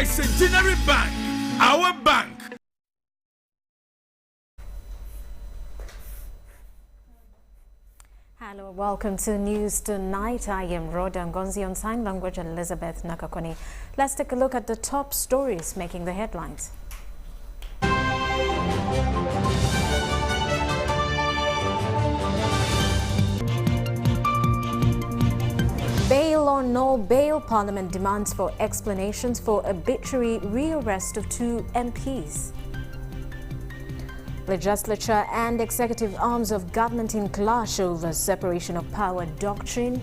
Centenary Bank, our bank. Hello, welcome to News Tonight. I am Rhoda Ngonzi, on sign language, Elizabeth Nakakoni. Let's take a look at the top stories making the headlines. Bail or no bail, Parliament demands for explanations for arbitrary rearrest of 2 MPs. Legislature and executive arms of government in clash over separation of power doctrine.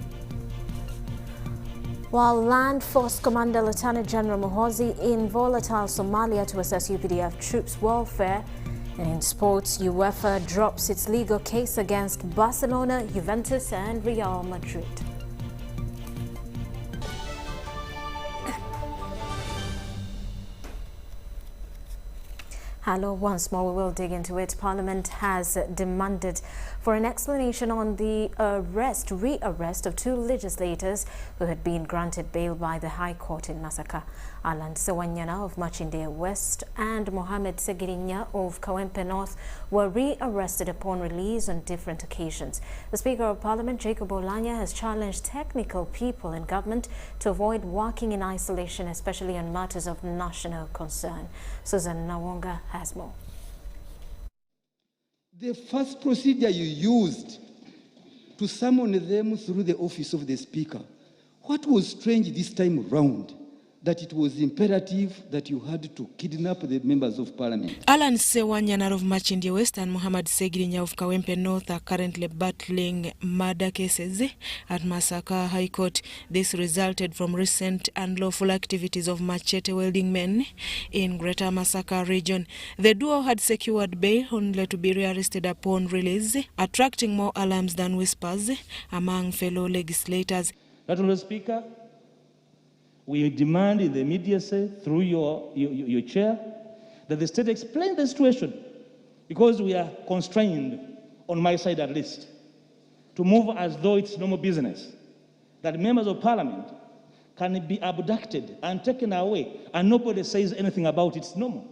While Land Force Commander Lieutenant General Muhoozi in volatile Somalia to assess UPDF troops' welfare. And in sports, UEFA drops its legal case against Barcelona, Juventus and Real Madrid. Hello, once more we will dig into it. Parliament has demanded for an explanation on the rearrest of 2 legislators who had been granted bail by the High Court in Masaka. Alan Sewanyana of Machinde West and Mohamed Segirinya of Kawempe North were rearrested upon release on different occasions. The Speaker of Parliament, Jacob Oulanyah, has challenged technical people in government to avoid working in isolation, especially on matters of national concern. Susan Nawonga has more. The first procedure you used to summon them through the office of the Speaker, what was strange this time round? That it was imperative that you had to kidnap the members of Parliament. Alan Sewanyana of Machinde West and Mohamed Segirinya of Kawempe North are currently battling murder cases at Masaka High Court. This resulted from recent unlawful activities of machete wielding men in Greater Masaka region. The duo had secured bail only to be rearrested upon release, attracting more alarms than whispers among fellow legislators. Honourable Speaker, we demand in the immediacy through your chair that the state explain the situation, because we are constrained, on my side at least, to move as though it's normal business, that members of Parliament can be abducted and taken away and nobody says anything about it. It's normal.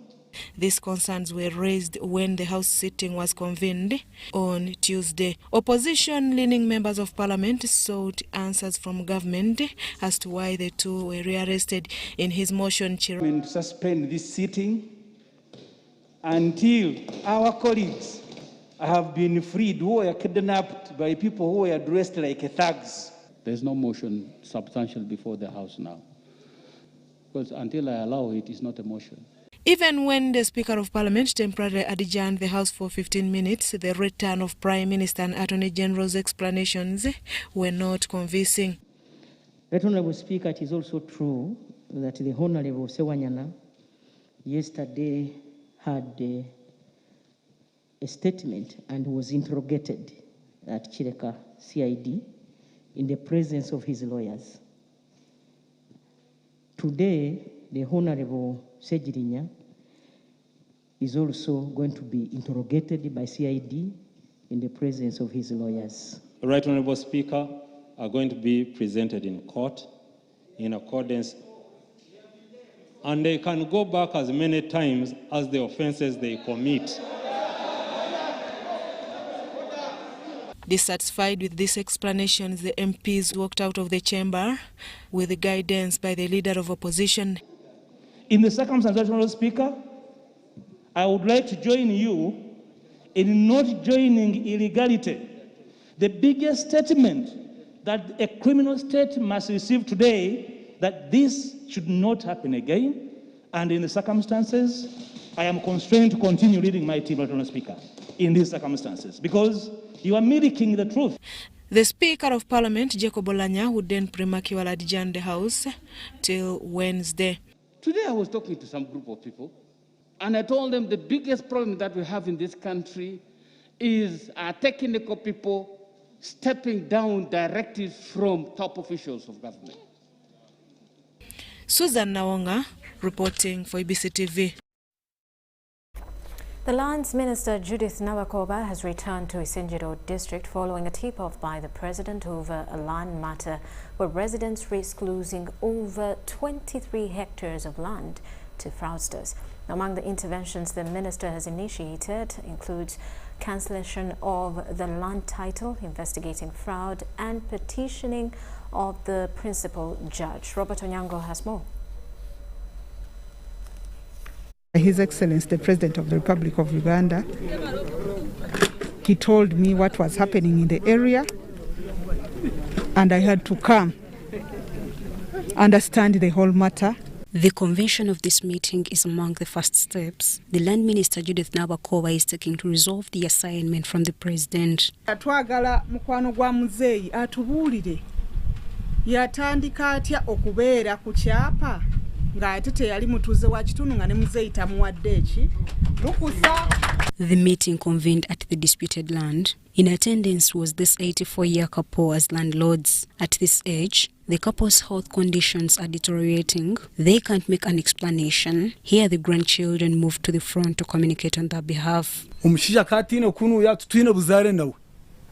These concerns were raised when the House sitting was convened on Tuesday. Opposition-leaning members of Parliament sought answers from government as to why the 2 were rearrested. In his motion, Chairman suspend this sitting until our colleagues have been freed who were kidnapped by people who were dressed like thugs. There's no motion substantial before the House now, because until I allow it, it's not a motion. Even when the Speaker of Parliament temporarily adjourned the House for 15 minutes, the return of Prime Minister and Attorney General's explanations were not convincing. Right Honourable Speaker, it is also true that the Honourable Sewanyana yesterday had a statement and was interrogated at Chireka CID in the presence of his lawyers. Today, the Honourable Segirinya is also going to be interrogated by CID in the presence of his lawyers. The Right Honourable Speaker are going to be presented in court in accordance, and they can go back as many times as the offences they commit. Dissatisfied with these explanations, the MPs walked out of the chamber with guidance by the leader of opposition. In the circumstances, Honourable Speaker, I would like to join you in not joining illegality. The biggest statement that a criminal state must receive today, that this should not happen again, and in the circumstances, I am constrained to continue leading my team, Honourable Speaker, in these circumstances, because you are mimicking the truth. The Speaker of Parliament, Jacob Oulanyah, would then prematurely adjourn the House till Wednesday. Today I was talking to some group of people, and I told them the biggest problem that we have in this country is our technical people stepping down directives from top officials of government. Susan Nawonga reporting for UBC TV. The Lands Minister Judith Nawakoba has returned to Isinjiro district following a tip-off by the President over a land matter where residents risk losing over 23 hectares of land to fraudsters. Among the interventions the Minister has initiated includes cancellation of the land title, investigating fraud and petitioning of the principal judge. Robert Onyango has more. His Excellency, the President of the Republic of Uganda, he told me what was happening in the area, and I had to come, understand the whole matter. The convention of this meeting is among the first steps the Land Minister Judith Nawakoba is taking to resolve the assignment from the President. Twagala mukwano gwa muzeeyi atubuulire yatandika atya okubeera ku kyapa ng'ate teyali mutuuze wa kitundu nga ne muzeeyi tamuwadde eki lukusa. The meeting convened at the disputed land. In attendance was this 84-year couple as landlords. At this age, the couple's health conditions are deteriorating. They can't make an explanation. Here the grandchildren moved to the front to communicate on their behalf. Omushiya katine kunu ya tutwine buzare nawe.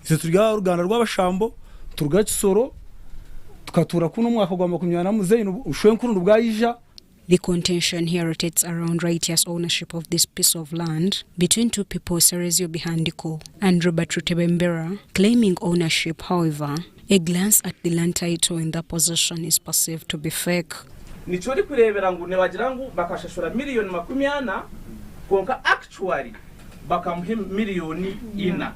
Ise turya uruganda rw'abashambo, turga kisoro, tukatura kuno mwaka gwa 20 muzeeyi ushwenkuru rubwayija. The contention here rotates around righteous ownership of this piece of land between two people, Serezio Bihandiko and Robert Rutebembera, claiming ownership. However, a glance at the land title in that possession is perceived to be fake. Nichori kurebera ngu nebagirangu bakashashura miliyoni 40 konka actually bakamuhe miliyoni 4.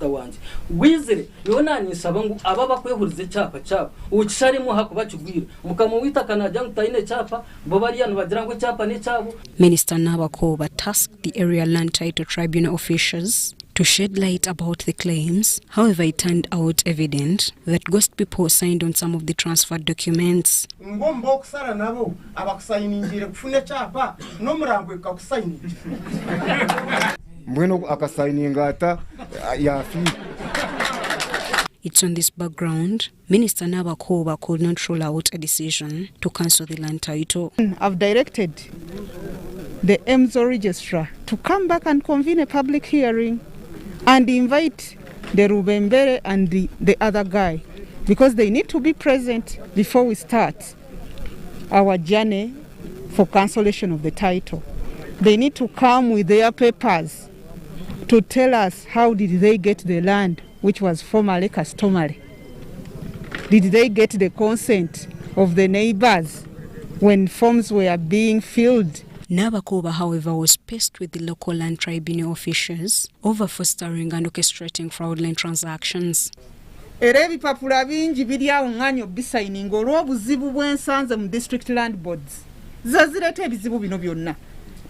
Wanje wizere yona nisaba ngo ababa kwehurize cyapa cyapa ukisharimo hakuba kigwira mukamwita kanajya ngutayine cyapa bo bari yanu bagira ngo cyapa ne cyabo. Minister Nawakoba tasked the area land title tribunal officials to shed light about the claims. However, it turned out evident that ghost people signed on some of the transferred documents. Ngomba okusara nabo abakusayiningire kufune cyapa no murangwe kakusayiningire Bueno akasayininga ata yafi. It's on this background, Minister Nawakoba could not rule out a decision to cancel the land title. I've directed the EMZO registrar to come back and convene a public hearing and invite the Rubembere and the other guy, because they need to be present before we start our journey for cancellation of the title. They need to come with their papers to tell us how did they get the land which was formerly customary. Did they get the consent of the neighbors when forms were being filled? Nawakoba, however, was pissed with the local land tribunal officials over fostering and orchestrating fraudulent transactions. Era ebipapula bingi biri awo ng'anyo bisayininga olw'obuzibu bw'ensanze mu district land boards. Zazireta ebizibu bino byonna.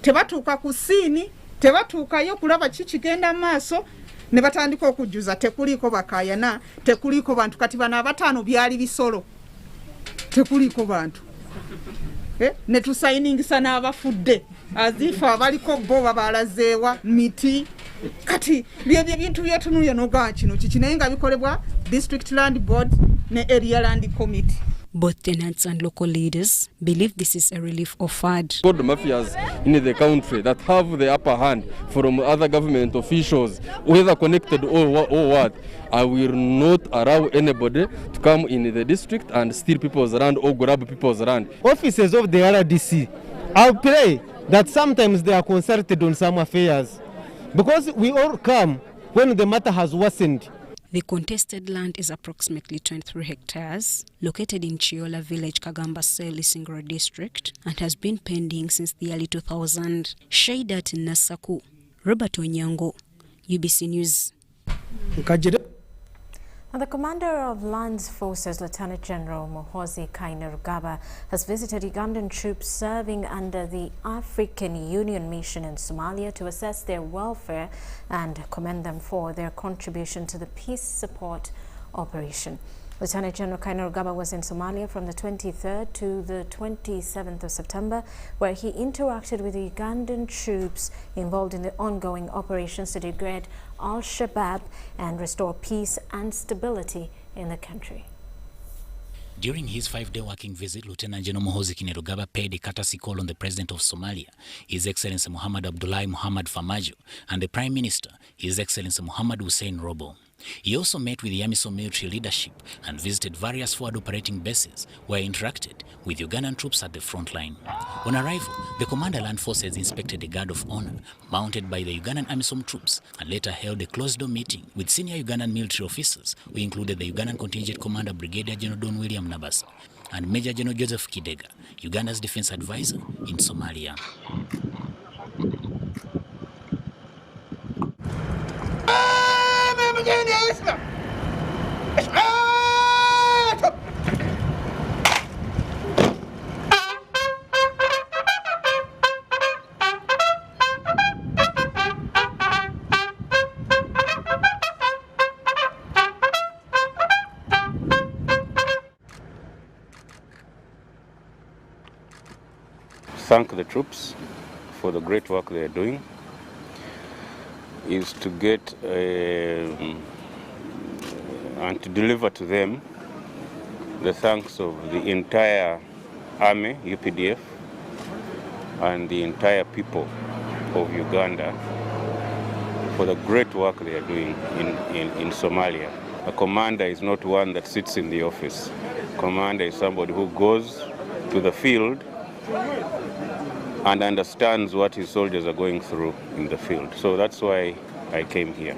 Tebatuuka ku siini, tebatuukayo kulaba kikigenda maaso, ne batandika okujjuza tekuliiko bakayana, tekuliiko bantu. Kati bano abataano byali bisolo, tekuliiko bantu. Ne tusayiningisa n'abafudde azifa abaliko bo babalazeewa miti. Kati byebyo bintu byetunuye noga kino kiki naye nga bikolebwa district land board ne area land committee. Both tenants and local leaders believe this is a relief offered. God mafias in the country that have the upper hand from other government officials, whether connected or what, I will not allow anybody to come in the district and steal people's land or grab people's land. Officers of the RDC, I'll pray that sometimes they are consulted on some affairs, because we all come when the matter has worsened. The contested land is approximately 23 hectares, located in Chiola village, Kagamba Seli, Singora district, and has been pending since the early 2000s. Shaidat Nasaku, Robert Onyango, UBC News. Now, the commander of Lands Forces, Lieutenant General Muhoozi Kainerugaba, has visited Ugandan troops serving under the African Union mission in Somalia to assess their welfare and commend them for their contribution to the peace support operation. Lieutenant General Kainerugaba was in Somalia from the 23rd to the 27th of September, where he interacted with the Ugandan troops involved in the ongoing operations to degrade Al-Shabaab and restore peace and stability in the country. During his 5-day working visit, Lieutenant General Muhoozi Kainerugaba paid a courtesy call on the President of Somalia, His Excellency Muhammad Abdullahi Muhammad Farmajo, and the Prime Minister, His Excellency Muhammad Hussein Robo. He also met with the AMISOM military leadership and visited various forward operating bases where he interacted with Ugandan troops at the front line. On arrival, the Commander Land Forces inspected a guard of honor mounted by the Ugandan AMISOM troops and later held a closed-door meeting with senior Ugandan military officers who included the Ugandan Contingent Commander Brigadier General Don William Nabasa and Major General Joseph Kidega, Uganda's defense advisor in Somalia. Thank the troops for the great work they are doing, is to get and to deliver to them the thanks of the entire army, UPDF, and the entire people of Uganda for the great work they are doing in Somalia. A commander is not one that sits in the office. Commander is somebody who goes to the field and understands what his soldiers are going through in the field. So that's why I came here.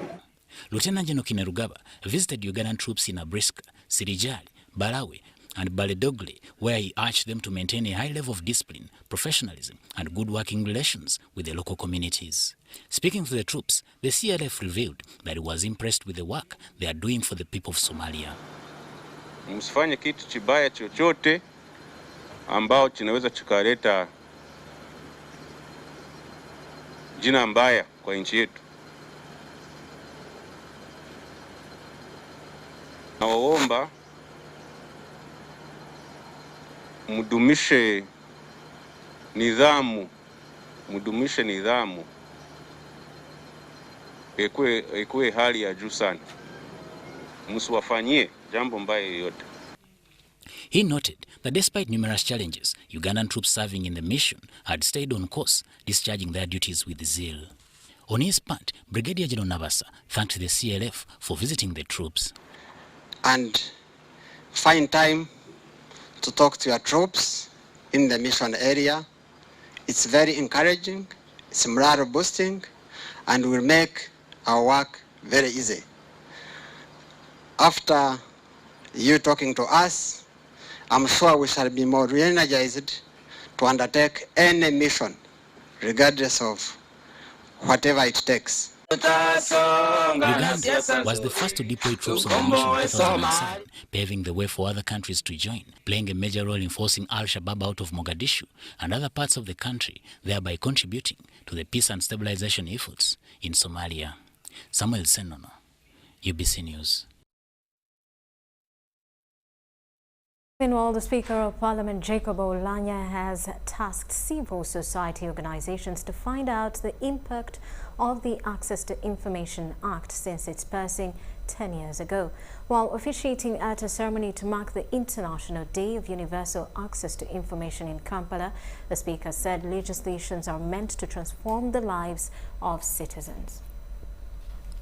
Lieutenant General Kainerugaba visited Ugandan troops in Abriska, Sirijali, Balawe, and Baledogli, where he urged them to maintain a high level of discipline, professionalism, and good working relations with the local communities. Speaking to the troops, the CLF revealed that he was impressed with the work they are doing for the people of Somalia. Msifanye kitu chibaya chochote ambao kinaweza chikaleta jina mbaya kwa nchi yetu. Nawaomba mudumishe nidhamu, ikuwe hali ya juu sana. Msiwafanyie jambo mbaya yoyote. He noted that despite numerous challenges, Ugandan troops serving in the mission had stayed on course, discharging their duties with zeal. On his part, Brigadier General Nabasa thanked the CLF for visiting the troops. And find time to talk to your troops in the mission area. It's very encouraging, it's morale boosting, and will make our work very easy. After you talking to us, I'm sure we shall be more re-energized to undertake any mission, regardless of whatever it takes. Uganda was the first to deploy troops on the mission in 2007, paving the way for other countries to join, playing a major role in forcing Al-Shabaab out of Mogadishu and other parts of the country, thereby contributing to the peace and stabilization efforts in Somalia. Samuel Senono, UBC News. Meanwhile, the Speaker of Parliament, Jacob Oulanya, has tasked civil society organizations to find out the impact of the Access to Information Act since its passing 10 years ago. While officiating at a ceremony to mark the International Day of Universal Access to Information in Kampala, the Speaker said legislations are meant to transform the lives of citizens.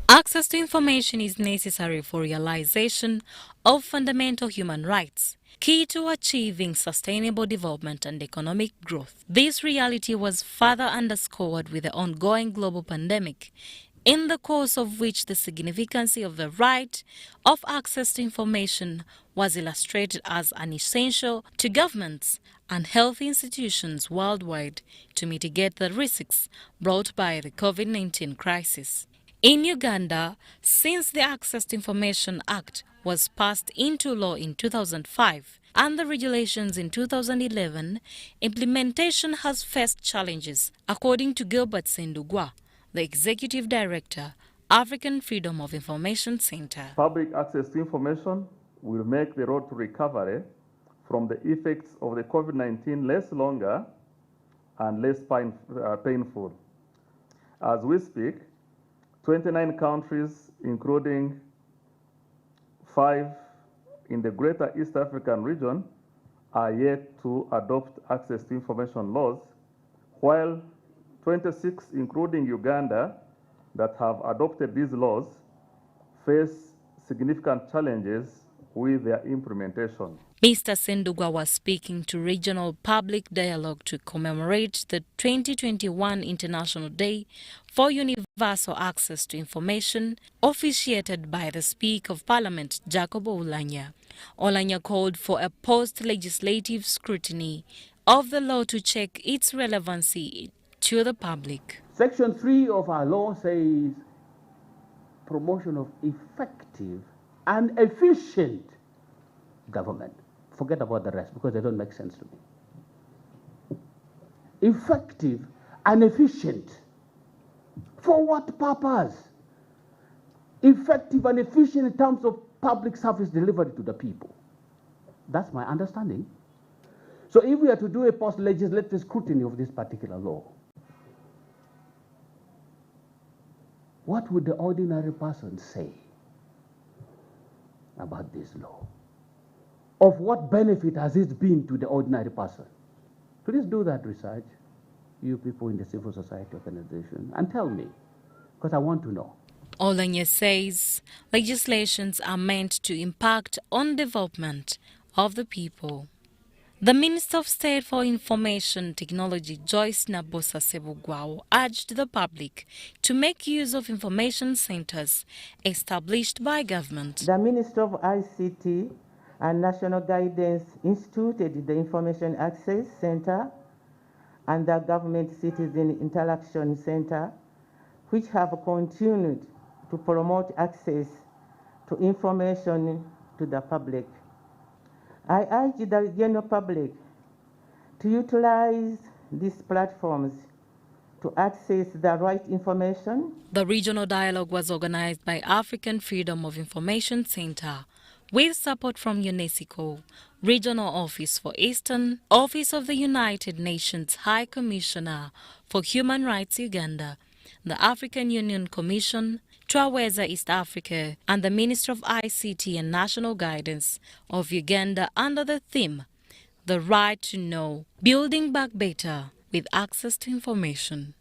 Access to information is necessary for realization of fundamental human rights, key to achieving sustainable development and economic growth. This reality was further underscored with the ongoing global pandemic, in the course of which the significance of the right of access to information was illustrated as an essential to governments and health institutions worldwide to mitigate the risks brought by the COVID-19 crisis. In Uganda, since the Access to Information Act was passed into law in 2005 and the regulations in 2011, implementation has faced challenges, according to Gilbert Sendugwa, the Executive Director, African Freedom of Information Center. Public access to information will make the road to recovery from the effects of the COVID-19 less longer and less painful. As we speak, 29 countries, including 5 in the greater East African region are yet to adopt access to information laws, while 26, including Uganda, that have adopted these laws face significant challenges with their implementation. Mr. Sendugwa was speaking to Regional Public Dialogue to commemorate the 2021 International Day for Universal Access to Information, officiated by the Speaker of Parliament, Jacob Oulanya. Oulanya called for a post-legislative scrutiny of the law to check its relevancy to the public. Section 3 of our law says promotion of effective and efficient government. Forget about the rest because they don't make sense to me. Effective and efficient. For what purpose? Effective and efficient in terms of public service delivery to the people. That's my understanding. So if we are to do a post-legislative scrutiny of this particular law, what would the ordinary person say about this law? Of what benefit has it been to the ordinary person? Please do that research, you people in the civil society organization, and tell me, because I want to know. Oulanya says legislations are meant to impact on development of the people. The Minister of State for Information Technology, Joyce Nabosa Sebugwao, urged the public to make use of information centers established by government. The Minister of ICT and National Guidance instituted the Information Access Center and the Government Citizen Interaction Center, which have continued to promote access to information to the public. I urge the general public to utilize these platforms to access the right information. The regional dialogue was organized by African Freedom of Information Center with support from UNESCO, Regional Office for Eastern, Office of the United Nations High Commissioner for Human Rights Uganda, the African Union Commission, Twaweza East Africa, and the Minister of ICT and National Guidance of Uganda under the theme, The Right to Know, Building Back Better with Access to Information.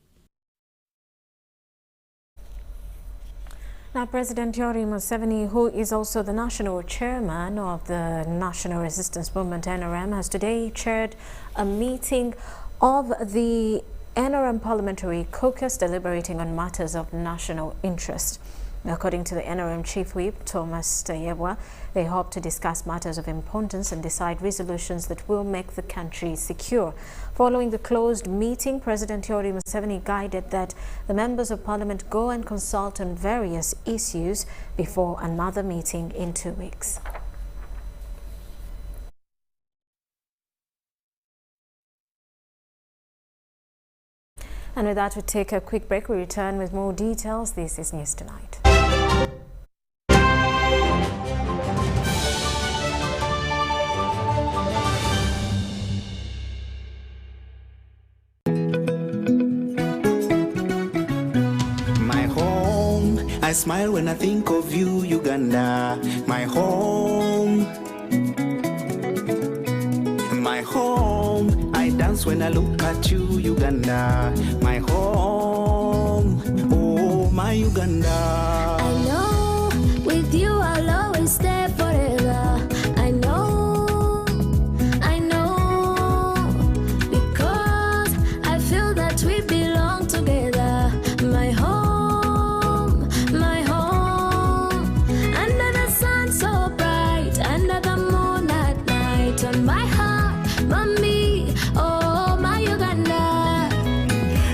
Now, President Yoweri Museveni, who is also the national chairman of the National Resistance Movement, NRM, has today chaired a meeting of the NRM Parliamentary Caucus deliberating on matters of national interest. According to the NRM Chief Whip, Thomas Tayebwa, they hope to discuss matters of importance and decide resolutions that will make the country secure. Following the closed meeting, President Yoweri Museveni guided that the members of Parliament go and consult on various issues before another meeting in 2 weeks. And with that, we take a quick break. We return with more details. This is News Tonight. My home, I smile when I think of you, Uganda. My home, my home, I dance when I look at you, Uganda. My home, oh my Uganda. I know with you I'll always stay forever. I know, because I feel that we belong together. My home, under the sun so bright, under the moon at night, on my heart, mommy, oh my Uganda.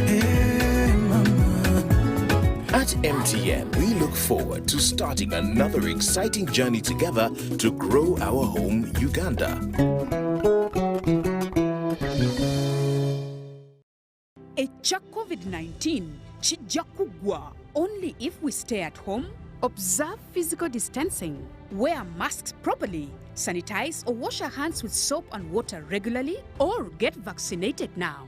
Hey, mama. At MTN, we look forward to starting another exciting journey together to grow our home, Uganda. Echa COVID-19 chijja kugwa only if we stay at home, observe physical distancing, wear masks properly, sanitize or wash our hands with soap and water regularly, or get vaccinated now.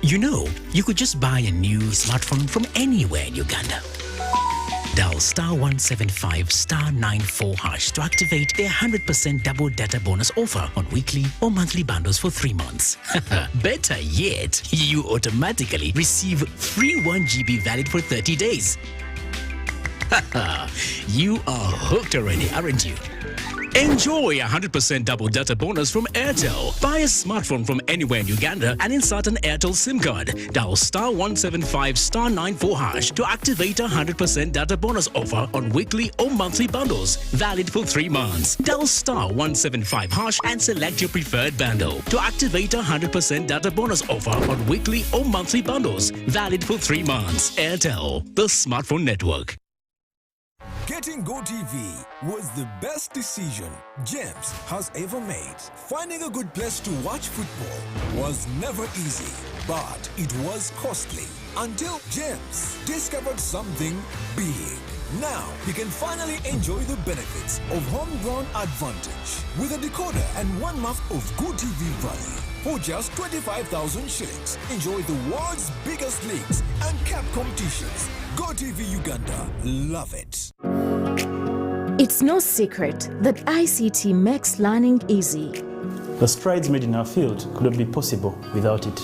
You know, you could just buy a new smartphone from anywhere in Uganda. Dial *175 *94 hash to activate their 100% double data bonus offer on weekly or monthly bundles for 3 months. Better yet, you automatically receive free 1 GB valid for 30 days. You are hooked already, aren't you? Enjoy 100% double data bonus from Airtel. Buy a smartphone from anywhere in Uganda and insert an Airtel SIM card. Dial *175 *94 hash to activate a 100% data bonus offer on weekly or monthly bundles, valid for 3 months. Dial *175 hash and select your preferred bundle to activate a 100% data bonus offer on weekly or monthly bundles, valid for 3 months. Airtel, the smartphone network. Getting GoTV was the best decision James has ever made. Finding a good place to watch football was never easy, but it was costly until James discovered something big. Now he can finally enjoy the benefits of homegrown advantage with a decoder and 1 month of GoTV value. For just 25,000 shillings, enjoy the world's biggest leagues and cup competitions. GoTV Uganda, love it. It's no secret that ICT makes learning easy. The strides made in our field could not be possible without it.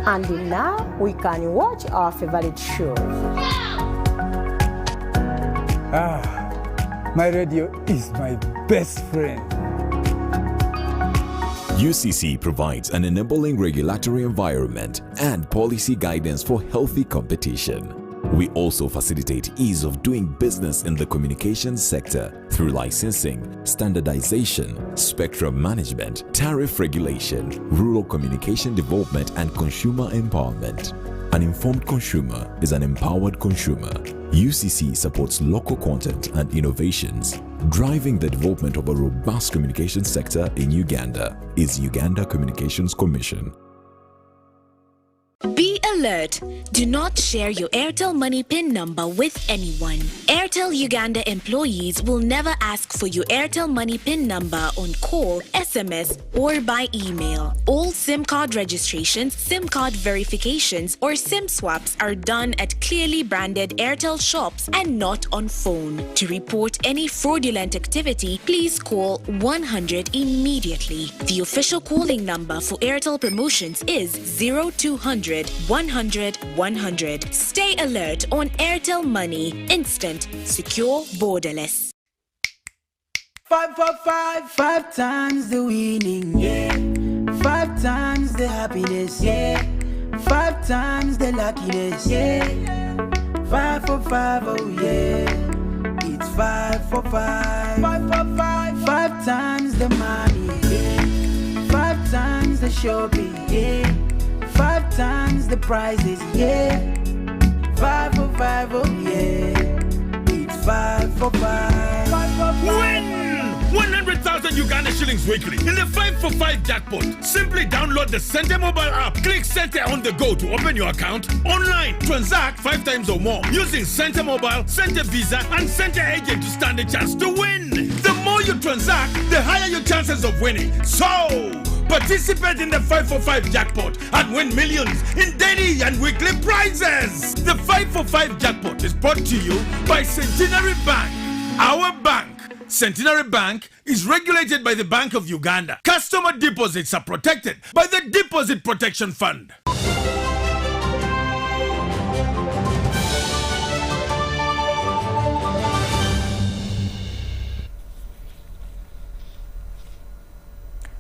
And now we can watch our favorite show. My radio is my best friend. UCC provides an enabling regulatory environment and policy guidance for healthy competition. We also facilitate ease of doing business in the communications sector through licensing, standardization, spectrum management, tariff regulation, rural communication development, and consumer empowerment. An informed consumer is an empowered consumer. UCC supports local content and innovations. Driving the development of a robust communication sector in Uganda is Uganda Communications Commission. Be alert! Do not share your Airtel Money PIN number with anyone. Airtel Uganda employees will never ask for your Airtel Money PIN number on call, SMS, or by email. All SIM card registrations, SIM card verifications, or SIM swaps are done at clearly branded Airtel shops and not on phone. To report any fraudulent activity, please call 100 immediately. The official calling number for Airtel promotions is 0200 100 100. Stay alert on Airtel Money. Instant, secure, borderless. 5 for 5, 5 times the winning, yeah. 5 times the happiness, yeah. 5 times the luckiness, yeah. 5 for 5, oh yeah. It's 5 for 5. 5 for 5, 5 times the money, yeah. 5 times the shopping, yeah. 5 times the prizes, yeah. 5 for 5, oh yeah. It's 5 for 5. 5 for 5. Win 100,000 Uganda shillings weekly in the 5 for 5 jackpot. Simply download the Center mobile app. Click Center on the go to open your account online. Transact 5 times or more using Center Mobile, Center Visa, and Center Agent to stand a chance to win. The more you transact, the higher your chances of winning. So, participate in the 5 for 5 jackpot and win millions in daily and weekly prizes. The 5 for 5 jackpot is brought to you by Centenary Bank. Our bank, Centenary Bank, is regulated by the Bank of Uganda. Customer deposits are protected by the Deposit Protection Fund.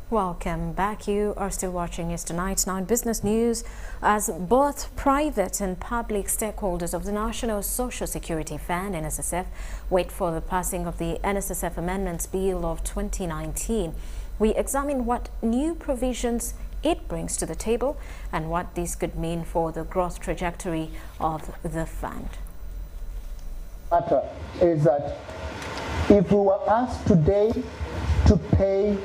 Welcome back. You are still watching Eastern Tonight's 9 Business News as both private and public stakeholders of the National Social Security Fund, NSSF, wait for the passing of the NSSF Amendments Bill of 2019. We examine what new provisions it brings to the table and what this could mean for the growth trajectory of the fund. Matter is that if we were asked today to pay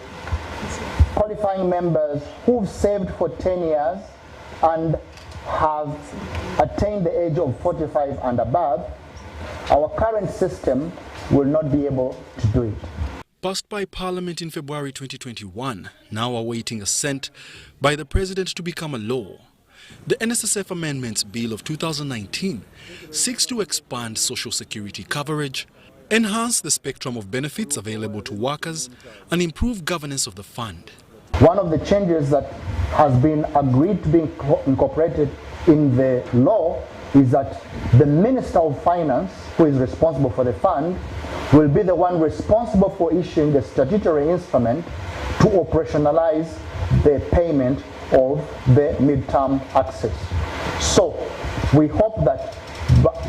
qualifying members who've saved for 10 years and have attained the age of 45 and above, our current system will not be able to do it. Passed by Parliament in February 2021, now awaiting assent by the President to become a law. The NSSF Amendments Bill of 2019 seeks to expand social security coverage, enhance the spectrum of benefits available to workers, and improve governance of the fund. One of the changes that has been agreed to be incorporated in the law is that the Minister of Finance, who is responsible for the fund, will be the one responsible for issuing the statutory instrument to operationalize the payment of the midterm access. So we hope that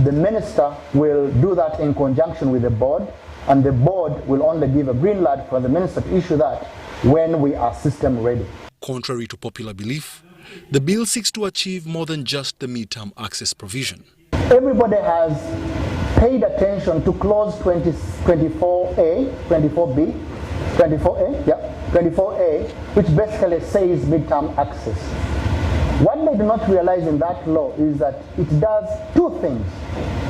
the Minister will do that in conjunction with the board, and the board will only give a green light for the Minister to issue that when we are system ready. Contrary to popular belief, the bill seeks to achieve more than just the midterm access provision. Everybody has paid attention to clause 24A, 24B, 24A, which basically says midterm access. What they do not realize in that law is that it does two things.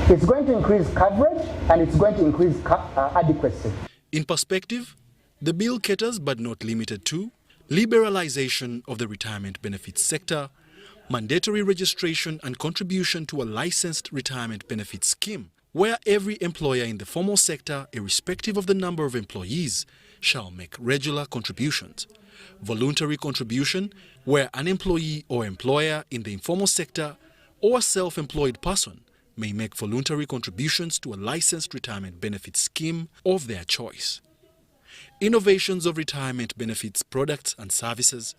It's going to increase coverage and it's going to increase adequacy. In perspective, the bill caters, but not limited to, liberalization of the retirement benefits sector, mandatory registration and contribution to a licensed retirement benefits scheme, where every employer in the formal sector, irrespective of the number of employees, shall make regular contributions. Voluntary contribution, where an employee or employer in the informal sector or a self-employed person may make voluntary contributions to a licensed retirement benefits scheme of their choice. Innovations of retirement benefits products and services,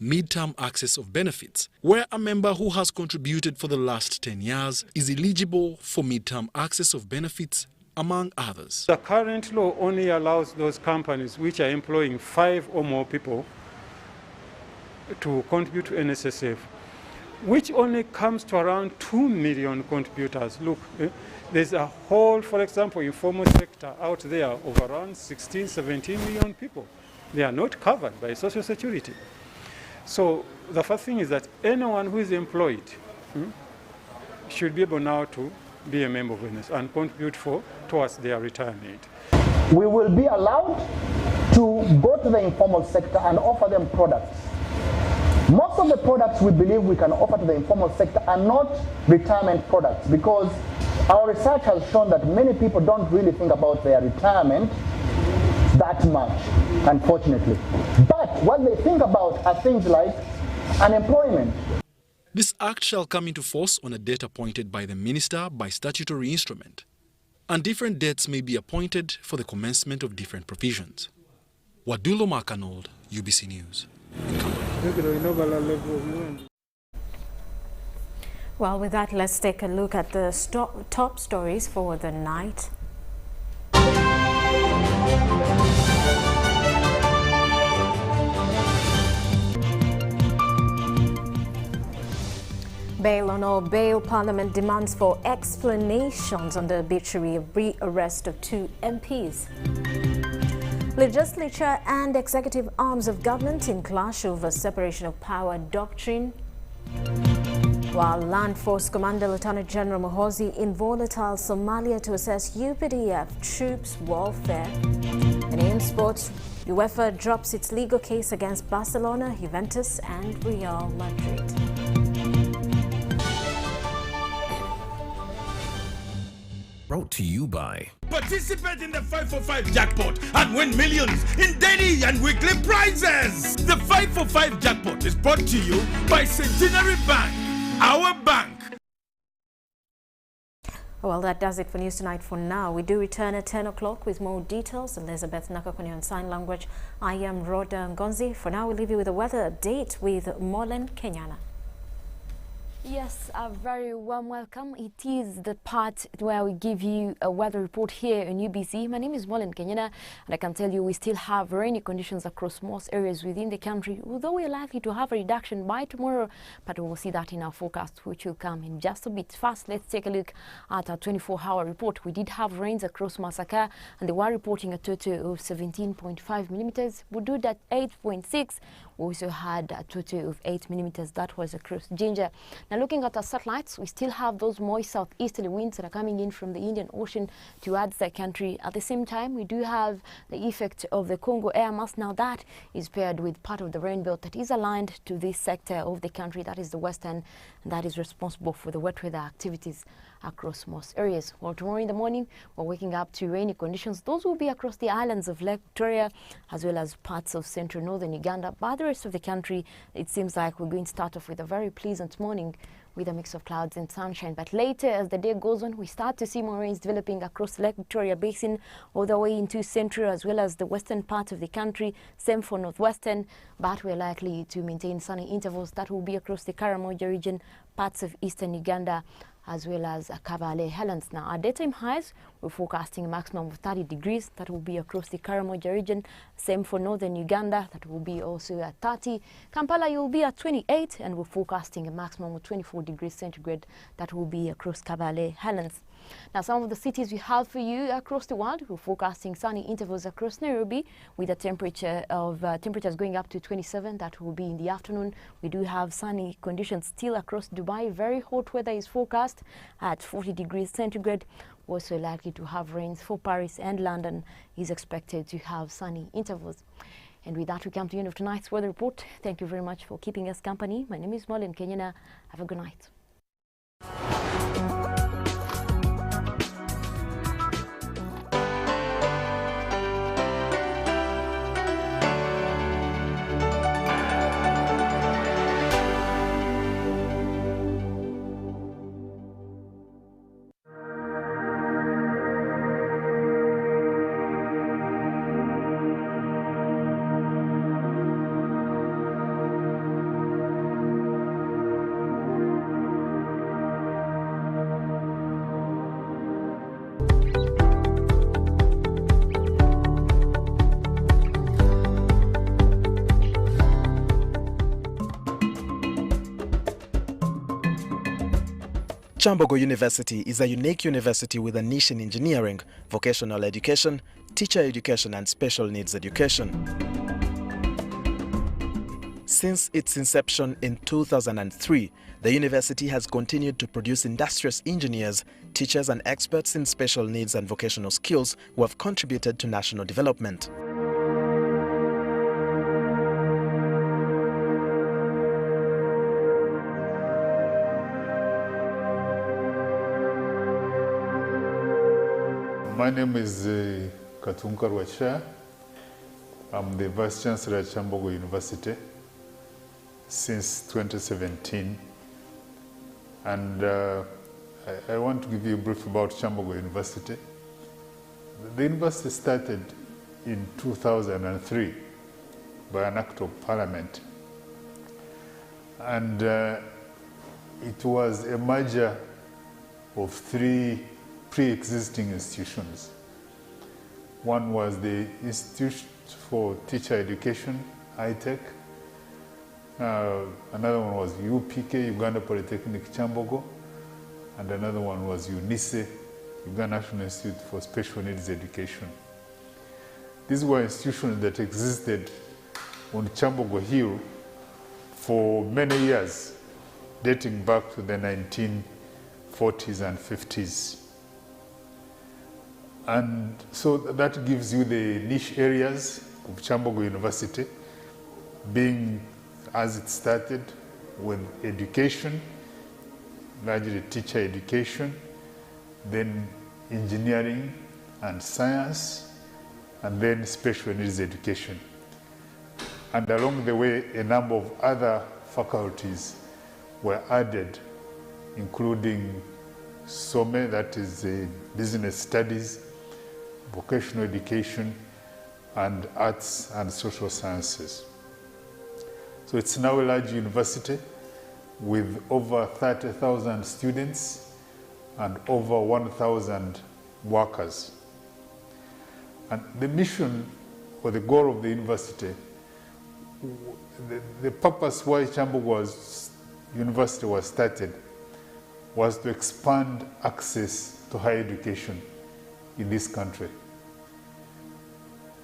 midterm access of benefits, where a member who has contributed for the last 10 years is eligible for midterm access of benefits, among others. The current law only allows those companies which are employing 5 or more people to contribute to NSSF, which only comes to around 2 million contributors. Look, there's a whole, for example, informal sector out there of around 16, 17 million people. They are not covered by Social Security. So the first thing is that anyone who is employed should be able now to be a member of NSSF and contribute towards their retirement. We will be allowed to go to the informal sector and offer them products. Most of the products we believe we can offer to the informal sector are not retirement products, because our research has shown that many people don't really think about their retirement that much, unfortunately. But what they think about are things like unemployment. This act shall come into force on a date appointed by the Minister by statutory instrument, and different dates may be appointed for the commencement of different provisions. Wadulo Makanold, UBC News. Well, with that, let's take a look at the top stories for the night. Bail on all bail. Parliament demands for explanations on the arbitrary rearrest of 2 MPs. Legislature and executive arms of government in clash over separation of power doctrine. While Land Force Commander Lieutenant General Muhoozi in volatile Somalia to assess UPDF troops' welfare. And in sports, UEFA drops its legal case against Barcelona, Juventus and Real Madrid. Brought to you by... Participate in the 545 jackpot and win millions in daily and weekly prizes. The 545 jackpot is brought to you by Centenary Bank, our bank. Well, that does it for News Tonight for now. We do return at 10 o'clock with more details. Elizabeth Nakakoni on sign language. I am Rhoda Ngonzi. For now, we'll leave you with a weather update with Molen Kenyana. Yes, a very warm welcome. It is the part where we give you a weather report here in UBC. My name is Molen Kenyana, and I can tell you we still have rainy conditions across most areas within the country, although we are likely to have a reduction by tomorrow, but we will see that in our forecast, which will come in just a bit. First, let's take a look at our 24-hour report. We did have rains across Masaka, and they were reporting a total of 17.5 millimeters. Budud at 8.6. We also had a total of 8 millimeters. That was across Jinja. Now looking at our satellites, we still have those moist southeasterly winds that are coming in from the Indian Ocean towards the country. At the same time, we do have the effect of the Congo air mass. Now that is paired with part of the rain belt that is aligned to this sector of the country, that is the western, and that is responsible for the wet weather activities across most areas. Well, tomorrow in the morning, we're waking up to rainy conditions. Those will be across the islands of Lake Victoria, as well as parts of central northern Uganda. But the rest of the country, it seems like we're going to start off with a very pleasant morning with a mix of clouds and sunshine. But later, as the day goes on, we start to see more rains developing across Lake Victoria Basin, all the way into central as well as the western part of the country. Same for northwestern, but we're likely to maintain sunny intervals that will be across the Karamoja region, parts of eastern Uganda, as well as Kabale Highlands. Now, our daytime highs, we're forecasting a maximum of 30 degrees. That will be across the Karamoja region. Same for northern Uganda. That will be also at 30. Kampala, you'll be at 28, and we're forecasting a maximum of 24 degrees centigrade. That will be across Kabale Highlands. Now, some of the cities we have for you across the world, we're forecasting sunny intervals across Nairobi with a temperature of temperatures going up to 27. That will be in the afternoon. We do have sunny conditions still across Dubai. Very hot weather is forecast at 40 degrees centigrade. Also likely to have rains for Paris, and London is expected to have sunny intervals. And with that, we come to the end of tonight's weather report. Thank you very much for keeping us company. My name is Marlene Kenyana. Have a good night. Chambogo University is a unique university with a niche in engineering, vocational education, teacher education and special needs education. Since its inception in 2003, the university has continued to produce industrious engineers, teachers and experts in special needs and vocational skills who have contributed to national development. My name is Katunka Rwacha. I'm the Vice Chancellor at Chambogo University since 2017. And I want to give you a brief about Chambogo University. The university started in 2003 by an act of parliament. And it was a merger of three pre-existing institutions. One was the Institute for Teacher Education, ITEC. Another one was UPK, Uganda Polytechnic Chambogo. And another one was UNISE, Uganda National Institute for Special Needs Education. These were institutions that existed on Chambogo Hill for many years, dating back to the 1940s and 50s. And so that gives you the niche areas of Chambogo University, being, as it started, with education, largely teacher education, then engineering and science, and then special needs education. And along the way, a number of other faculties were added, including SOME, that is business studies, vocational education, and arts and social sciences. So it's now a large university with over 30,000 students and over 1,000 workers. And the mission or the goal of the university, the purpose why Chambogo University was started was to expand access to higher education in this country,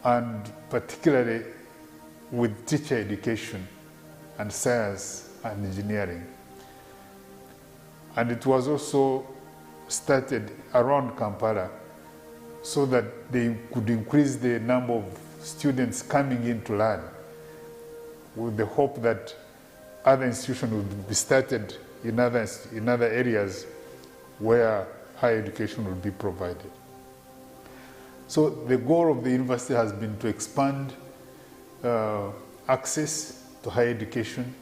and particularly with teacher education and science and engineering. And it was also started around Kampala so that they could increase the number of students coming in to learn, with the hope that other institutions would be started in other areas where higher education will be provided. So the goal of the university has been to expand access to higher education,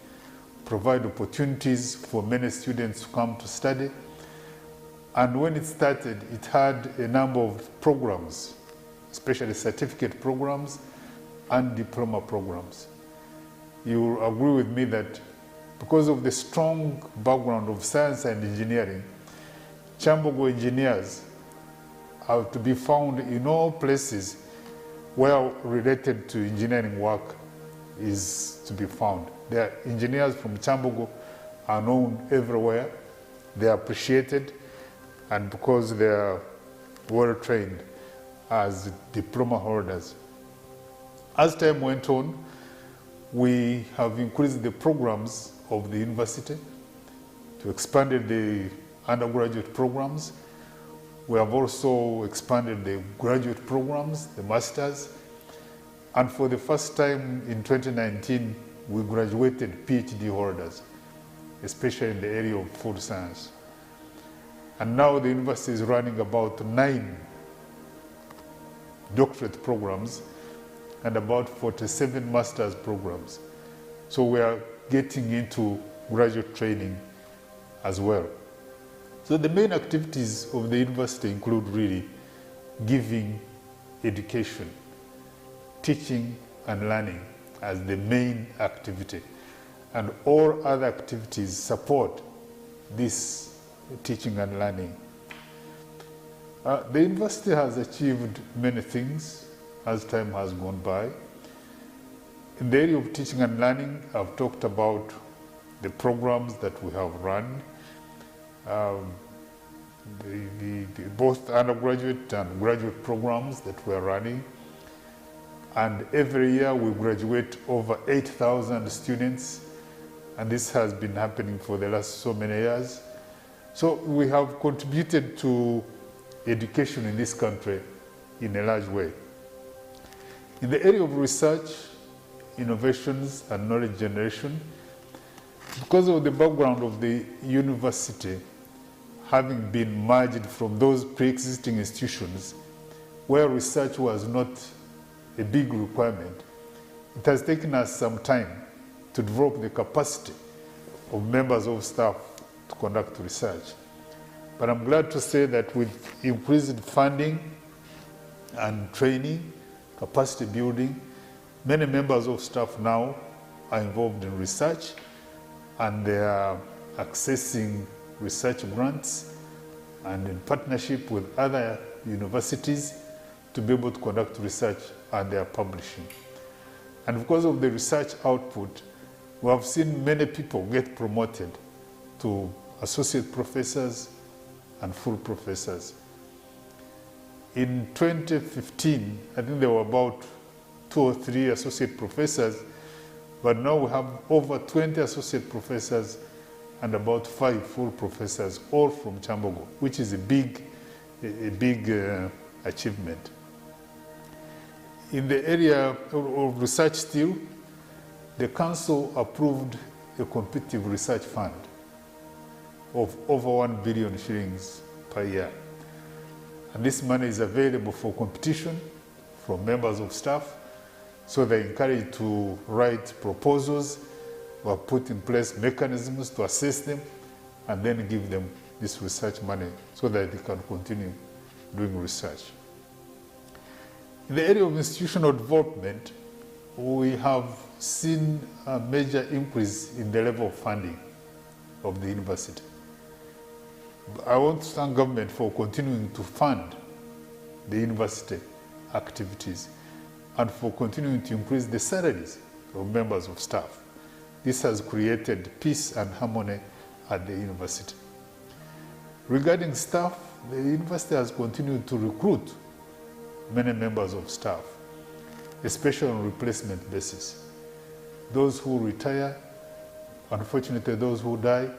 provide opportunities for many students to come to study. And when it started, it had a number of programs, especially certificate programs and diploma programs. You will agree with me that because of the strong background of science and engineering, Kyambogo engineers are to be found in all places where related to engineering work is to be found. The engineers from Kyambogo are known everywhere. They are appreciated, and because they are well trained as diploma holders. As time went on, we have increased the programs of the university to expanded the undergraduate programs. We have also expanded the graduate programs, the masters, and for the first time in 2019, we graduated PhD holders, especially in the area of food science. And now the university is running about 9 doctorate programs and about 47 master's programs. So we are getting into graduate training as well. So the main activities of the university include really giving education, teaching and learning as the main activity, and all other activities support this teaching and learning. The university has achieved many things as time has gone by. In the area of teaching and learning, I've talked about the programs that we have run, both undergraduate and graduate programs that we are running. And every year we graduate over 8,000 students, and this has been happening for the last so many years. So we have contributed to education in this country in a large way. In the area of research, innovations and knowledge generation, because of the background of the university having been merged from those pre-existing institutions where research was not a big requirement, it has taken us some time to develop the capacity of members of staff to conduct research. But I'm glad to say that with increased funding and training, capacity building, many members of staff now are involved in research, and they are accessing research grants and in partnership with other universities to be able to conduct research, and they are publishing. And because of the research output, we have seen many people get promoted to associate professors and full professors. In 2015, I think there were about 2 or 3 associate professors, but now we have over 20 associate professors and about 5 full professors, all from Kyambogo, which is a big achievement. In the area of research still, the council approved a competitive research fund of over 1 billion shillings per year. And this money is available for competition from members of staff, so they're encouraged to write proposals or put in place mechanisms to assess them and then give them this research money so that they can continue doing research. In the area of institutional development, we have seen a major increase in the level of funding of the university. I want to thank government for continuing to fund the university activities and for continuing to increase the salaries of members of staff. This has created peace and harmony at the university. Regarding staff, the university has continued to recruit many members of staff, especially on replacement basis. Those who retire, unfortunately those who die,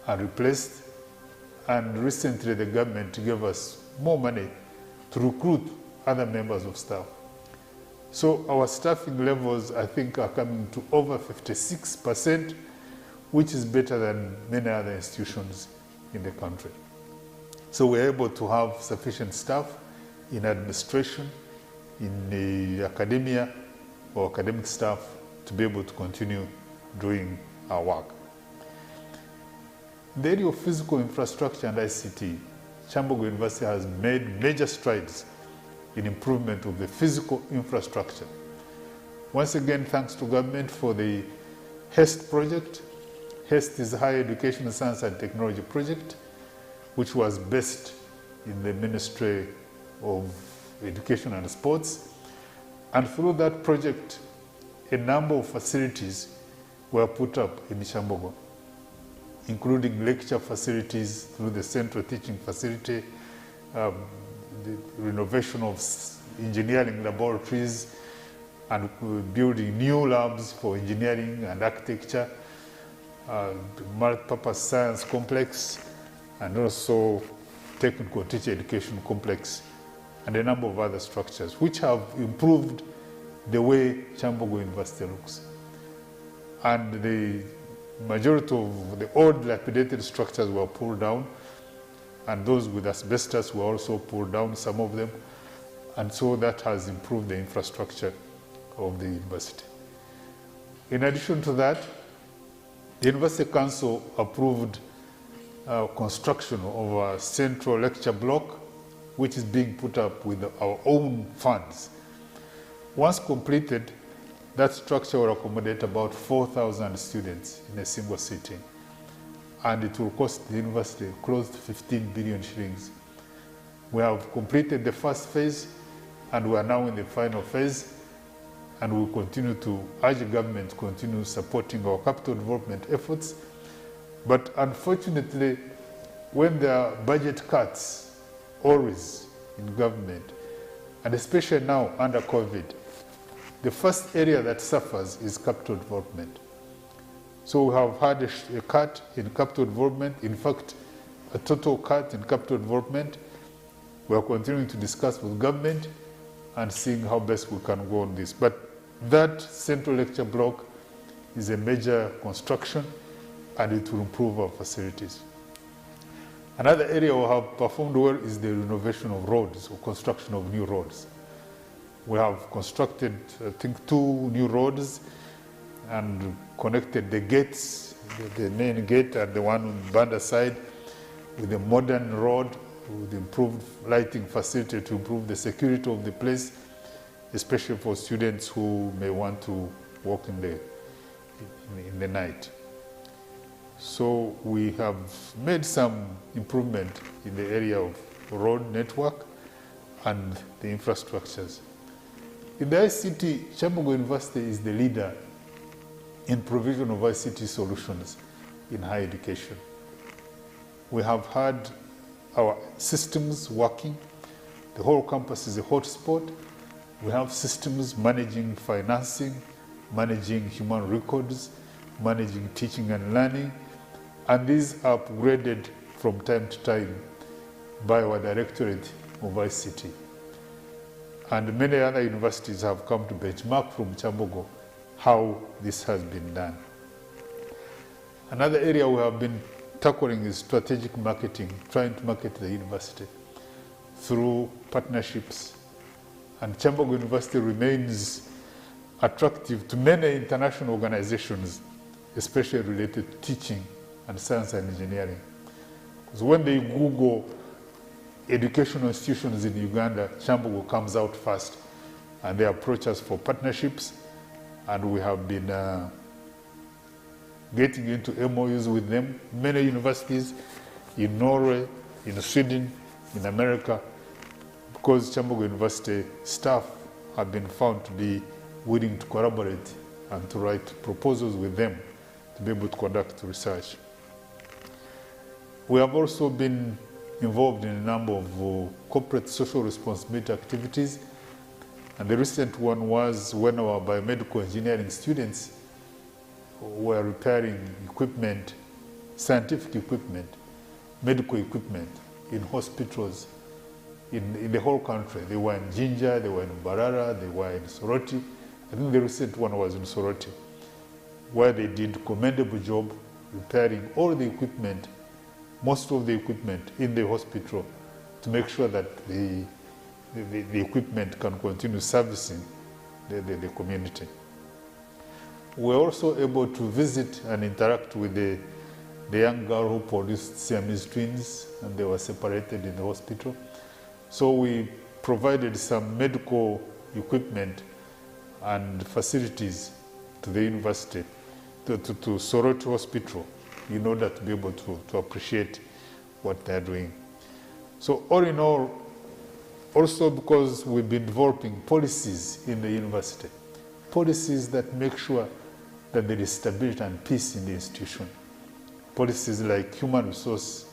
are replaced And recently the government gave us more money to recruit other members of staff. So our staffing levels, I think, are coming to over 56%, which is better than many other institutions in the country. So we're able to have sufficient staff in administration, in the academia, or academic staff to be able to continue doing our work. In the area of physical infrastructure and ICT, Kyambogo University has made major strides in improvement of the physical infrastructure. Once again, thanks to government for the HEST project. HEST is a Higher Education, Science and Technology project, which was based in the Ministry of Education and Sports. And through that project, a number of facilities were put up in Kyambogo, including lecture facilities through the central teaching facility, the renovation of engineering laboratories, and building new labs for engineering and architecture, the multi-purpose science complex, and also technical teacher education complex, and a number of other structures, which have improved the way Kyambogo University looks. And the majority of the old dilapidated structures were pulled down, and those with asbestos were also pulled down, some of them, and so that has improved the infrastructure of the university. In addition to that, the University Council approved construction of a central lecture block, which is being put up with our own funds. Once completed, that structure will accommodate about 4,000 students in a single sitting, and it will cost the university close to 15 billion shillings. We have completed the first phase, and we are now in the final phase, and we will continue to urge the government to continue supporting our capital development efforts. But unfortunately, when there are budget cuts, always in government, and especially now under COVID, the first area that suffers is capital development. So we have had a cut in capital development, in fact, a total cut in capital development. We are continuing to discuss with government and seeing how best we can go on this. But that central lecture block is a major construction, and it will improve our facilities. Another area we have performed well is the renovation of roads, or construction of new roads. We have constructed, I think, 2 new roads and connected the gates, the main gate and the one on the Banda side, with a modern road, with improved lighting facility to improve the security of the place, especially for students who may want to walk in the night. So we have made some improvement in the area of road network and the infrastructures. In the ICT, Kyambogo University is the leader in provision of ICT solutions in higher education. We have had our systems working. The whole campus is a hotspot. We have systems managing financing, managing human records, managing teaching and learning, and these are upgraded from time to time by our Directorate of ICT. And many other universities have come to benchmark from Kyambogo how this has been done. Another area we have been tackling is strategic marketing, trying to market the university through partnerships. And Kyambogo University remains attractive to many international organizations, especially related to teaching and science and engineering. Because when they Google educational institutions in Uganda, Kyambogo comes out first, and they approach us for partnerships, and we have been getting into MOUs with them. Many universities in Norway, in Sweden, in America, because Kyambogo University staff have been found to be willing to collaborate and to write proposals with them to be able to conduct research. We have also been involved in a number of corporate social responsibility activities, and the recent one was when our biomedical engineering students were repairing equipment, scientific equipment, medical equipment in hospitals in the whole country. They were in Jinja, they were in Mbarara, they were in Soroti. I think the recent one was in Soroti, where they did a commendable job repairing all the equipment, most of the equipment in the hospital, to make sure that the equipment can continue servicing the community. We were also able to visit and interact with the young girl who produced Siamese twins, and they were separated in the hospital. So we provided some medical equipment and facilities to the university, to Soroti Hospital, in order to be able to appreciate what they're doing. So all in all, also because we've been developing policies in the university, policies that make sure that there is stability and peace in the institution. Policies like human resource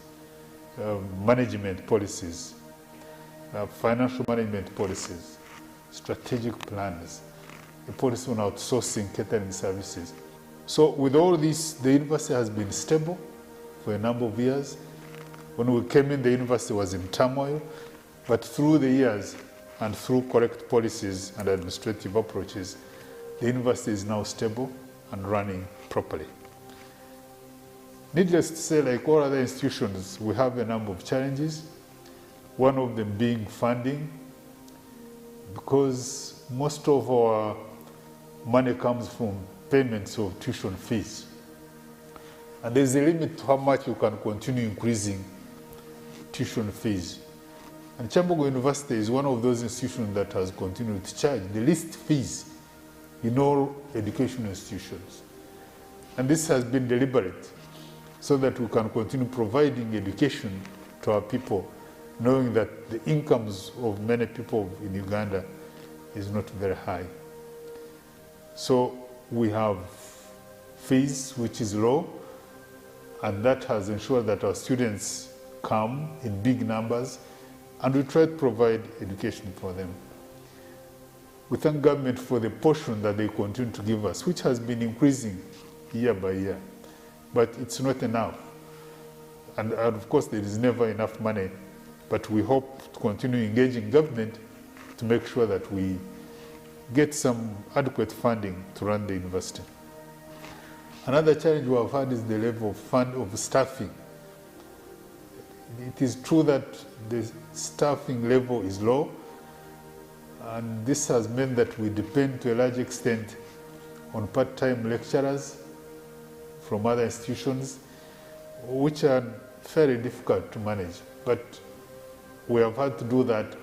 management policies, financial management policies, strategic plans, a policy on outsourcing catering services. So with all this, the university has been stable for a number of years. When we came in, the university was in turmoil, but through the years and through correct policies and administrative approaches, the university is now stable and running properly. Needless to say, like all other institutions, we have a number of challenges, one of them being funding, because most of our money comes from payments of tuition fees. And there's a limit to how much you can continue increasing tuition fees. And Kyambogo University is one of those institutions that has continued to charge the least fees in all educational institutions. And this has been deliberate so that we can continue providing education to our people, knowing that the incomes of many people in Uganda is not very high. So we have fees which is low, and that has ensured that our students come in big numbers, and we try to provide education for them. We thank government for the portion that they continue to give us, which has been increasing year by year, but it's not enough. And of course, there is never enough money, but we hope to continue engaging government to make sure that we get some adequate funding to run the university. Another challenge we have had is the level of staffing. It is true that the staffing level is low, and this has meant that we depend to a large extent on part-time lecturers from other institutions, which are very difficult to manage. But we have had to do that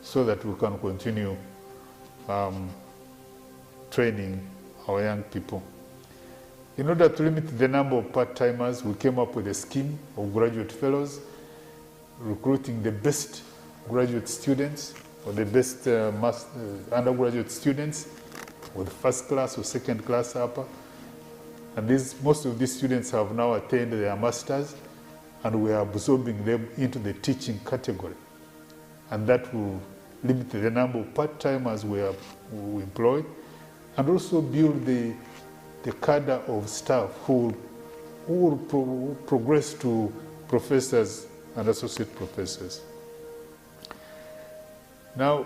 so that we can continue training our young people. In order to limit the number of part-timers, we came up with a scheme of graduate fellows, recruiting the best graduate students or the best undergraduate students with first class or second class upper. And most of these students have now attained their masters, and we are absorbing them into the teaching category. And that will limit the number of part-timers we employ, and also build the cadre of staff who will progress to professors and associate professors. Now,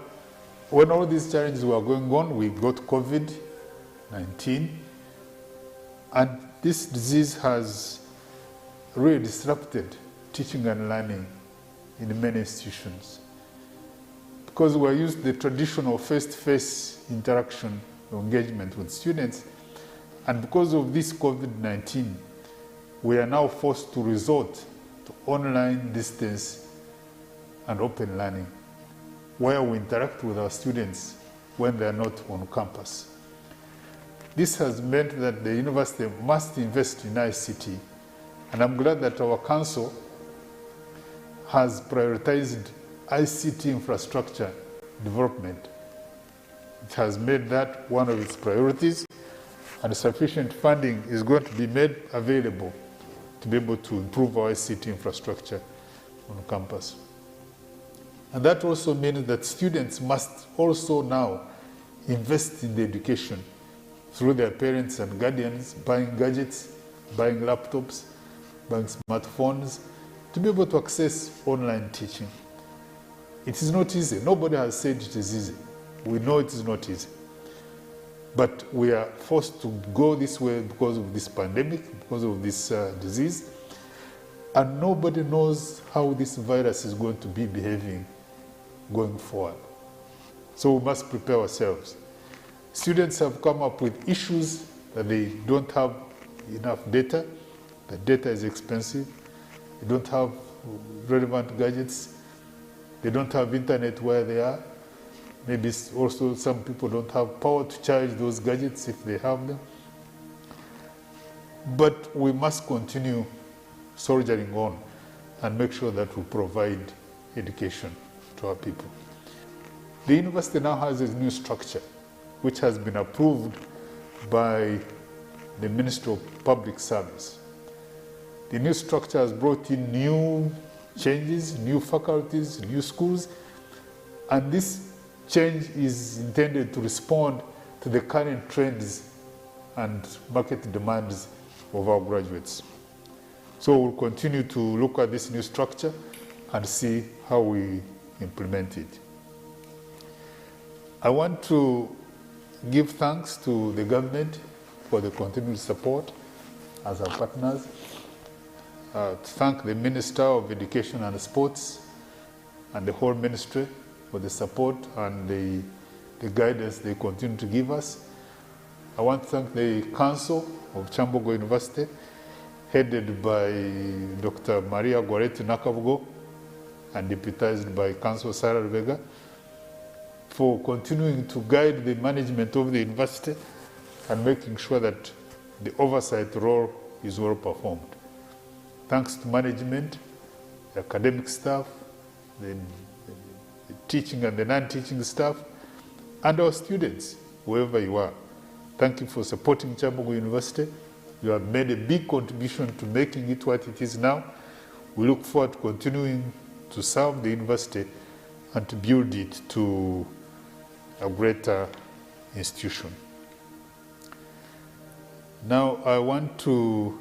when all these challenges were going on, we got COVID-19, and this disease has really disrupted teaching and learning in many institutions. Because we're used to the traditional face-to-face interaction or engagement with students, and because of this COVID-19, we are now forced to resort to online, distance, and open learning, where we interact with our students when they are not on campus. This has meant that the university must invest in ICT, and I'm glad that our council has prioritized ICT infrastructure development. It has made that one of its priorities, and sufficient funding is going to be made available to be able to improve our ICT infrastructure on campus. And that also means that students must also now invest in the education through their parents and guardians, buying gadgets, buying laptops, buying smartphones, to be able to access online teaching. It is not easy. Nobody has said it is easy. We know it is not easy. But we are forced to go this way because of this pandemic, because of this disease. And nobody knows how this virus is going to be behaving going forward. So we must prepare ourselves. Students have come up with issues that they don't have enough data. The data is expensive. They don't have relevant gadgets. They don't have internet where they are. Maybe also some people don't have power to charge those gadgets if they have them. But we must continue soldiering on and make sure that we provide education to our people. The university now has a new structure which has been approved by the Ministry of Public Service. The new structure has brought in new changes, new faculties, new schools, and this change is intended to respond to the current trends and market demands of our graduates. So we'll continue to look at this new structure and see how we implement it. I want to give thanks to the government for the continued support as our partners. To thank the Minister of Education and Sports and the whole ministry for the support and the guidance they continue to give us. I want to thank the Council of Chambogo University, headed by Dr. Maria Goretti Nakavugo and deputized by Councillor Sarah Vega, for continuing to guide the management of the university and making sure that the oversight role is well performed. Thanks to management, the academic staff, the teaching and the non-teaching staff, and our students, wherever you are. Thank you for supporting Chambogo University. You have made a big contribution to making it what it is now. We look forward to continuing to serve the university and to build it to a greater institution. Now, I want to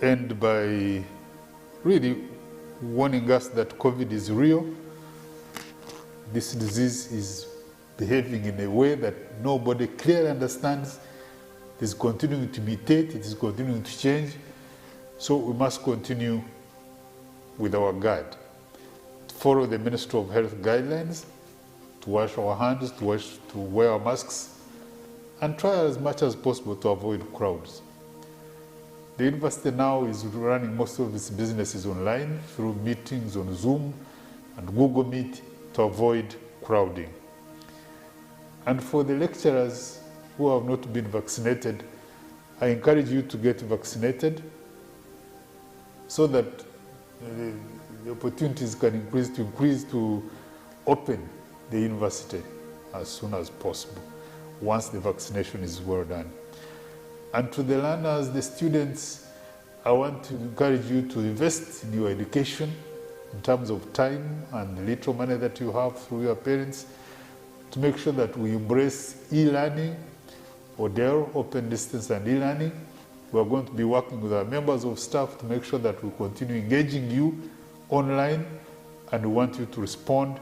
end by really warning us that COVID is real. This disease is behaving in a way that nobody clearly understands. It is continuing to mutate, it is continuing to change. So we must continue with our guard. To follow the Ministry of Health guidelines, to wash our hands, to wear our masks, and try as much as possible to avoid crowds. The university now is running most of its businesses online through meetings on Zoom and Google Meet to avoid crowding. And for the lecturers who have not been vaccinated, I encourage you to get vaccinated so that the opportunities can increase to open the university as soon as possible once the vaccination is well done. And to the learners, the students, I want to encourage you to invest in your education in terms of time and the little money that you have through your parents, to make sure that we embrace e-learning, or DEL, open distance and e-learning. We are going to be working with our members of staff to make sure that we continue engaging you online, and we want you to respond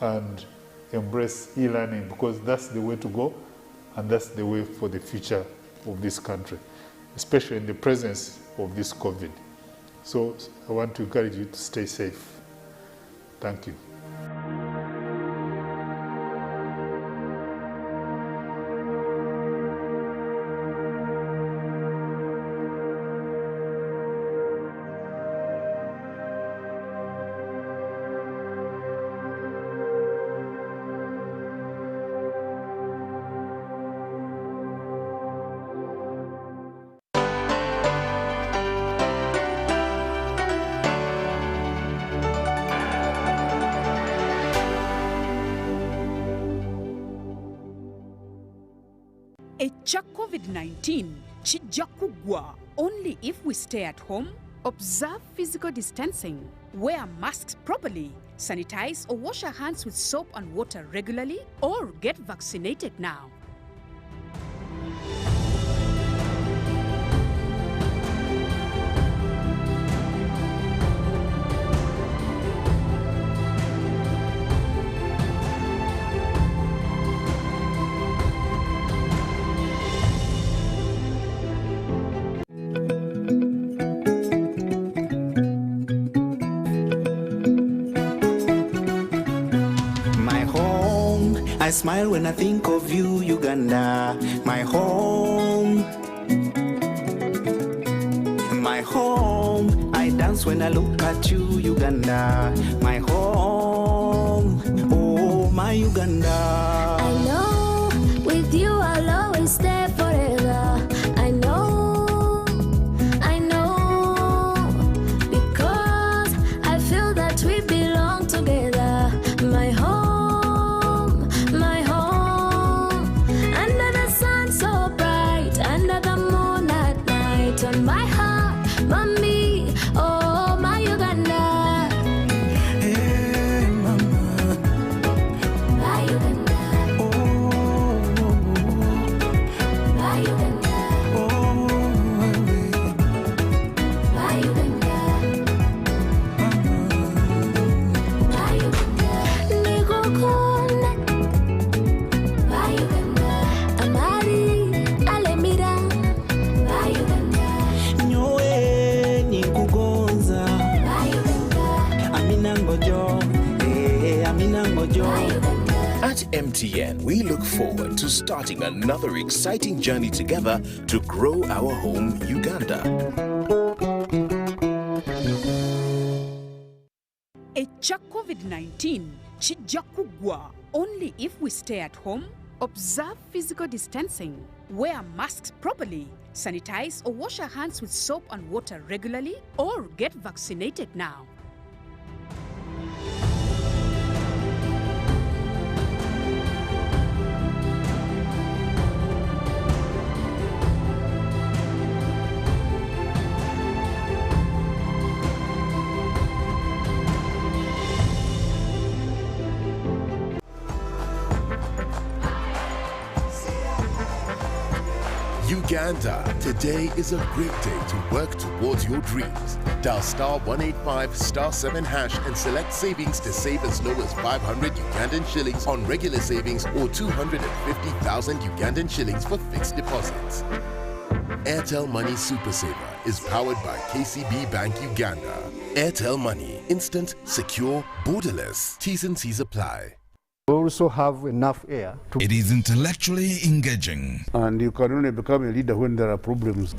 and embrace e-learning, because that's the way to go and that's the way for the future of this country, especially in the presence of this COVID. So I want to encourage you to stay safe. Thank you. Echa COVID-19 chijja kugwa only if we stay at home, observe physical distancing, wear masks properly, sanitize or wash our hands with soap and water regularly, or get vaccinated now. I smile when I think of you, Uganda, my home. My home. I dance when I look at you, Uganda, my home. Oh, my Uganda. I know with you I'll always stay forever. I know, because I feel that we belong together. My home, under the sun so bright, under the moon at night, on my heart, mommy, oh my Uganda. Hey, mama. My Uganda. My Uganda. My Uganda. My Uganda. Nikukunda. My Uganda. Amari alemira. My Uganda. Nyoe nikugonza. My Uganda. Amina ngojo. Amina ngojo. At MTN, we look forward to starting another exciting journey together to grow our home, Uganda. Echa COVID-19 kijja kuggwa only if we stay at home, observe physical distancing, wear masks properly, sanitize or wash our hands with soap and water regularly, or get vaccinated now. Uganda, today is a great day to work towards your dreams. Dial *185 *7# and select savings to save as low as 500 Ugandan shillings on regular savings or 250,000 Ugandan shillings for fixed deposits. Airtel Money Super Saver is powered by KCB Bank Uganda. Airtel Money, instant, secure, borderless. T's and C's apply. Also have enough air. It is intellectually engaging. And you can only become a leader when there are problems.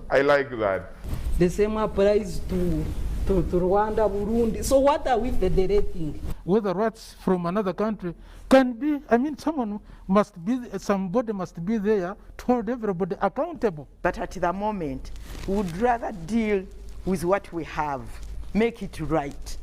I like that. The same applies to Rwanda, Burundi. So what are we federating? Whether rats from another country can be, somebody must be there to hold everybody accountable. But at the moment, we would rather deal with what we have, make it right.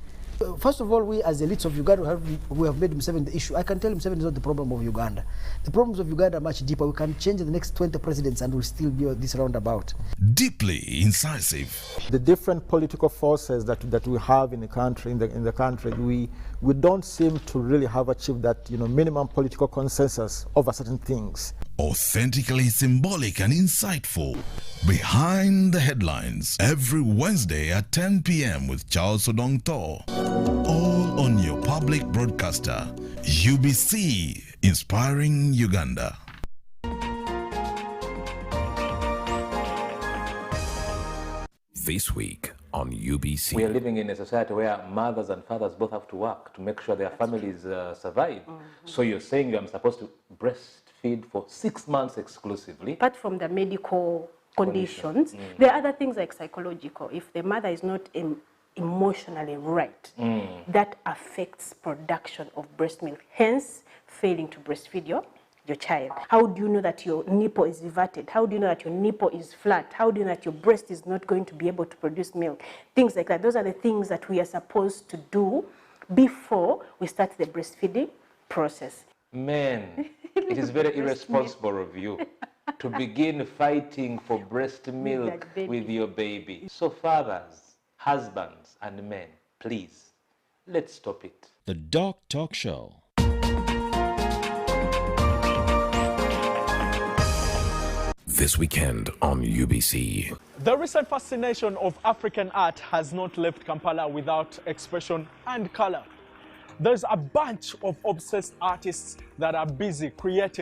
First of all, we as elites of Uganda, we have made Museveni the issue. I can tell Museveni is not the problem of Uganda. The problems of Uganda are much deeper. We can change the next 20 presidents and we'll still be this roundabout. Deeply incisive. The different political forces that we have in the country, we don't seem to really have achieved that minimum political consensus over certain things. Authentically symbolic and insightful. Behind the Headlines, every Wednesday at 10 p.m. with Charles Odong Thor. All on your public broadcaster, UBC, inspiring Uganda. This week on UBC. We are living in a society where mothers and fathers both have to work to make sure their families survive. So you're saying I'm supposed to breastfeed for 6 months exclusively? Apart from the medical conditions, there are other things like psychological. If the mother is not emotionally right, that affects production of breast milk, hence failing to breastfeed your child. How do you know that your nipple is everted? How do you know that your nipple is flat? How do you know that your breast is not going to be able to produce milk? Things like that. Those are the things that we are supposed to do before we start the breastfeeding process. Men, it is very irresponsible of you to begin fighting for breast milk with your baby. So fathers, husbands, and men, please, let's stop it. The Doc Talk Show. This weekend on UBC. The recent fascination of African art has not left Kampala without expression and color. There's a bunch of obsessed artists that are busy creating